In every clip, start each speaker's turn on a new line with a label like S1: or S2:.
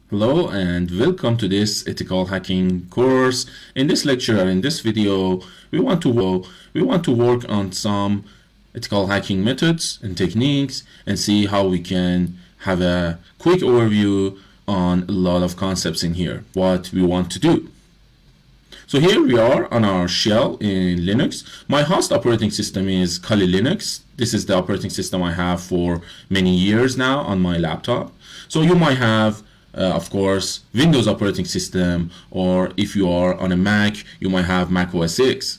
S1: Hello and welcome to this ethical hacking course. In this lecture, in this video, we want to work on some ethical hacking methods and techniques and see how we can have a quick overview on a lot of concepts in here, what we want to do. So here we are on our shell in Linux. My host operating system is Kali Linux. This is the operating system I have for many years now on my laptop. So you might have of course, Windows operating system, or if you are on a Mac, you might have Mac OS X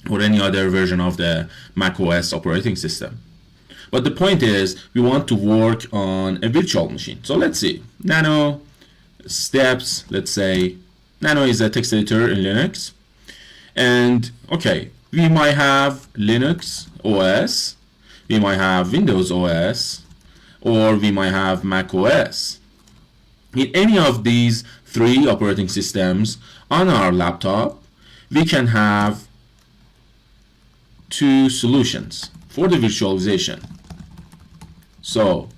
S1: or any other version of the Mac OS operating system. But the point is, we want to work on a virtual machine. So let's see, Nano steps, let's say, Nano is a text editor in Linux. And okay, we might have Linux OS, we might have Windows OS, or we might have Mac OS. In any of these three operating systems on our laptop, we can have two solutions for the virtualization. So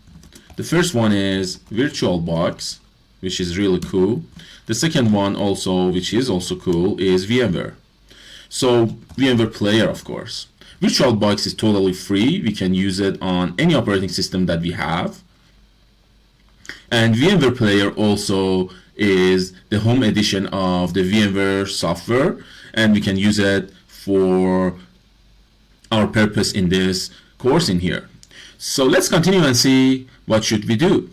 S1: the first one is VirtualBox, which is really cool. The second one also, which is also cool, is VMware. So VMware Player, of course. VirtualBox is totally free. We can use it on any operating system that we have. And VMware Player also is the home edition of the VMware software, and we can use it for our purpose in this course in here. So let's continue and see what should we do.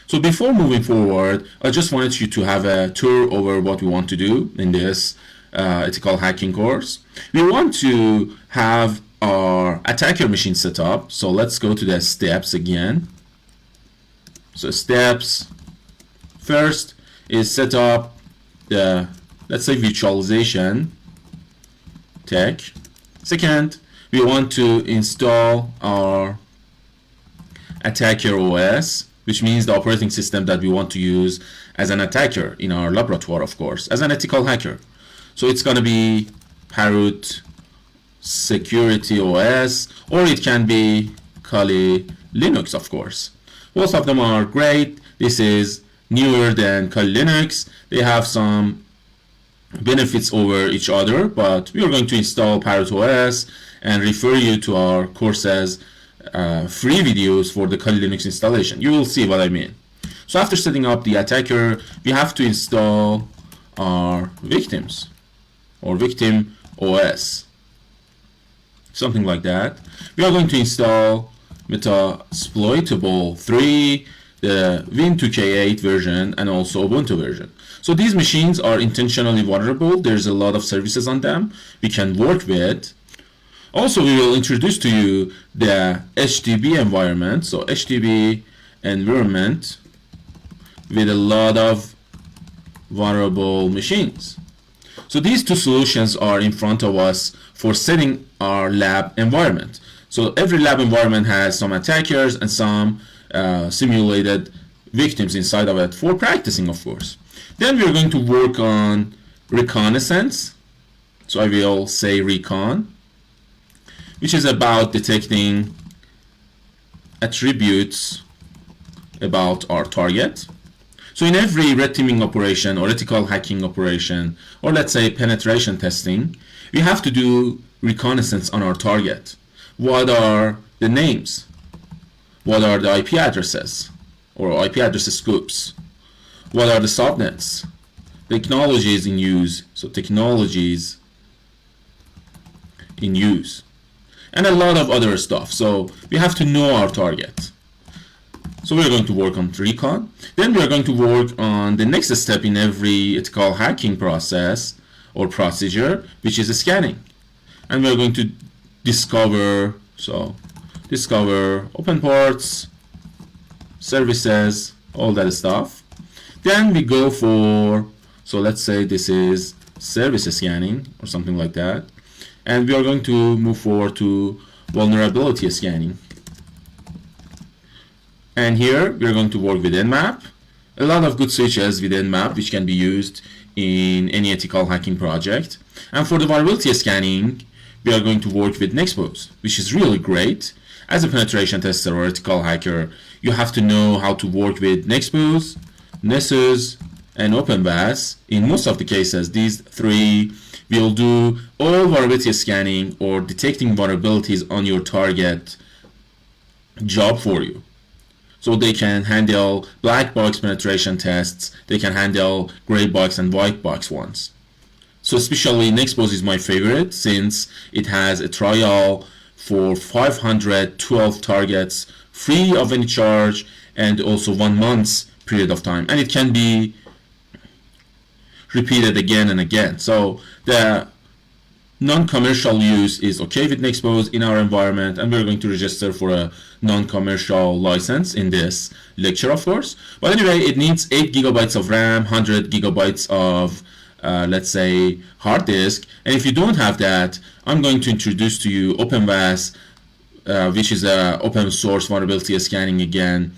S1: So before moving forward, I just wanted you to have a tour over what we want to do in this ethical hacking course. We want to have our attacker machine set up. So let's go to the steps again. So steps, first is set up the, let's say, virtualization tech. Second, we want to install our attacker OS, which means the operating system that we want to use as an attacker in our laboratory, of course, as an ethical hacker. So it's going to be Parrot Security OS, or it can be Kali Linux, of course. Both of them are great. This is newer than Kali Linux. They have some benefits over each other, but we are going to install Parrot OS and refer you to our courses free videos for the Kali Linux installation. You will see what I mean. So after setting up the attacker, we have to install our victims or victim OS, something like that. We are going to install Metasploitable 3, the Win2K8 version, and also Ubuntu version. So these machines are intentionally vulnerable. There's a lot of services on them we can work with. Also, we will introduce to you the HDB environment. So HDB environment with a lot of vulnerable machines. So these two solutions are in front of us for setting our lab environment. So every lab environment has some attackers and some simulated victims inside of it for practicing, of course. Then we're going to work on reconnaissance. So I will say recon, which is about detecting attributes about our target. So in every red teaming operation or ethical hacking operation, or let's say penetration testing, we have to do reconnaissance on our target. What are the names? What are the IP addresses or IP address scopes? What are the subnets? Technologies in use, so technologies in use, and a lot of other stuff. So we have to know our target. So we're going to work on recon. Then we're going to work on the next step in every ethical hacking process or procedure, which is scanning. And we're going to discover open ports, services, all that stuff. Then we go for, so let's say this is service scanning or something like that. And we are going to move forward to vulnerability scanning. And here we are going to work with Nmap. A lot of good switches with Nmap which can be used in any ethical hacking project. And for the vulnerability scanning, we are going to work with Nexpose, which is really great. As a penetration tester or ethical hacker, you have to know how to work with Nexpose, Nessus, and OpenVAS. In most of the cases, these three will do all vulnerability scanning or detecting vulnerabilities on your target job for you. So they can handle black box penetration tests, they can handle gray box and white box ones. So especially Nexpose is my favorite since it has a trial for 512 targets free of any charge and also 1 month's period of time, and it can be repeated again and again. So the non-commercial use is okay with Nexpose in our environment, and we're going to register for a non-commercial license in this lecture, of course. But anyway, it needs 8 gigabytes of RAM, 100 gigabytes of let's say hard disk, and if you don't have that, I'm going to introduce to you OpenVAS, which is a open source vulnerability scanning again,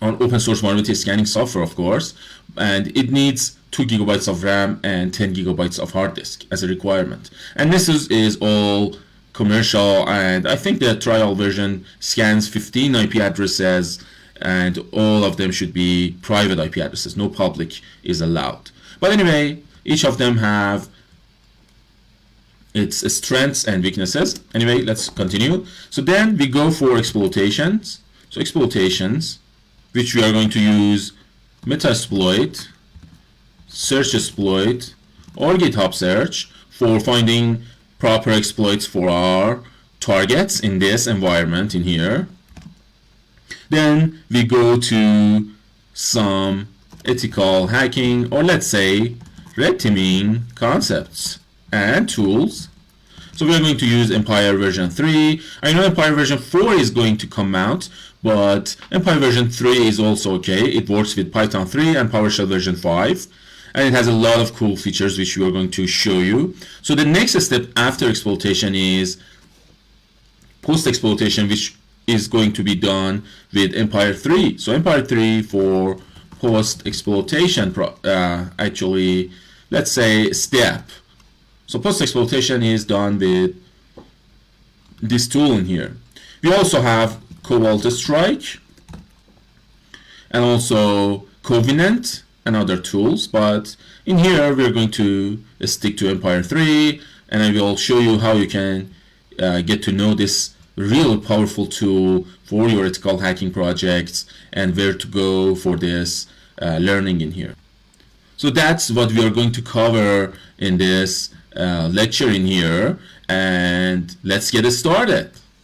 S1: on open source vulnerability scanning software, of course, and it needs 2 gigabytes of RAM and 10 gigabytes of hard disk as a requirement. And this is all commercial, and I think the trial version scans 15 IP addresses, and all of them should be private IP addresses. No public is allowed. But anyway, each of them have its strengths and weaknesses. Anyway, let's continue. So then we go for exploitations. So exploitations, which we are going to use Metasploit, Search Exploit, or GitHub Search for finding proper exploits for our targets in this environment in here. Then we go to some ethical hacking, or let's say red teaming concepts and tools. So we're going to use Empire version 3. I know Empire version 4 is going to come out, but Empire version 3 is also okay. It works with Python 3 and PowerShell version 5. And it has a lot of cool features which we are going to show you. So the next step after exploitation is post-exploitation, which is going to be done with Empire 3. So Empire 3 for post-exploitation, actually, let's say step. So post-exploitation is done with this tool in here. We also have Cobalt Strike and also Covenant and other tools, but in here we're going to stick to Empire 3, and I will show you how you can get to know this really powerful tool for your ethical hacking projects and where to go for this learning in here. So that's what we are going to cover in this lecture in here, and let's get it started.